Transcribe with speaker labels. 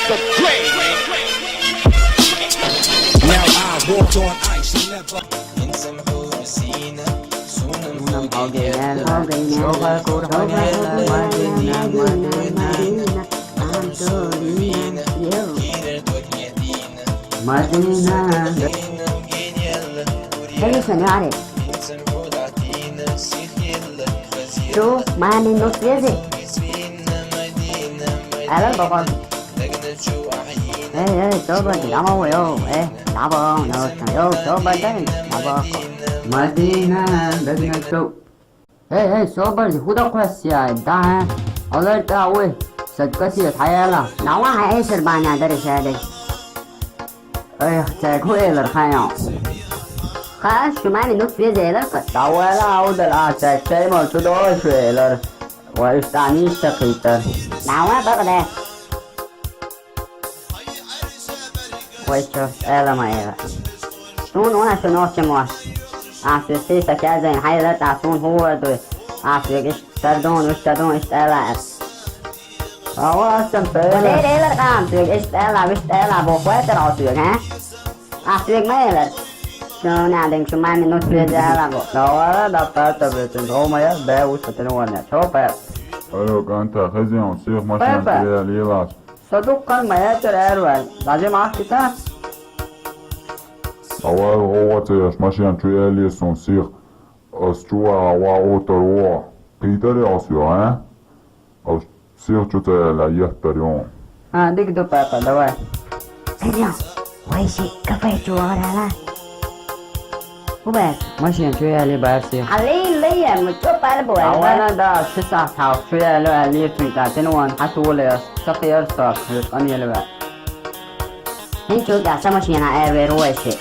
Speaker 1: the grave. Now I walk on ice, never.
Speaker 2: Signore, tu mani non chiesi. Allora, papà. Coba lama yo, lama no, yo coba deh, lama ko. Madina, dengan tu. Soba huda kuasya, dah. Alar tahu, setkasi thaya lah. Nawa hai serbanya dari saya. Cek hueler kaya. شو معنى نص فيه زي لك
Speaker 3: تعال عود العشاء شيء ما تدور شويلر ويستعني شقيتر
Speaker 2: نعوى بقى
Speaker 3: ويشوف إلا ما إلا
Speaker 2: شون وانا شو نوش مواش عشو سيسا كازين حيلت عشون هو دوي عشو إيش تردون وإيش تردون إيش تلعب
Speaker 3: أواسم
Speaker 2: ليه
Speaker 3: فيلا
Speaker 2: ليه لك عشو إيش تلعب إيش تلعب وخواتر عشو ها عشو ما يلك شو نعدين شو معنى نص فيه زي لك
Speaker 3: تعال دفتر تبرتن هما يا باوش فتنوانا شوف
Speaker 4: أيوة أنت خزين سيخ ماشي
Speaker 3: بابا.
Speaker 4: أنت ليلاش
Speaker 3: صدوق كان ما يتر أروان لازم أحكي
Speaker 4: أول هو تيش ماشي أنت ليسون سيخ أستوى وأوتروا بيتر أسيو ها أو سيخ جوتا لا يحتريون
Speaker 3: ديك دو بابا دواي
Speaker 2: Serio, ويشي كفاية جوارا وبس
Speaker 3: ماشي اللي بارسي
Speaker 2: علي ليه متشوف على بوي
Speaker 3: أولا دا تسعة حاو شوية لو اللي تنتاتين وان حتولي سقير ساق أني لو
Speaker 2: هين شو قاعد سمشي أنا أروي رويشي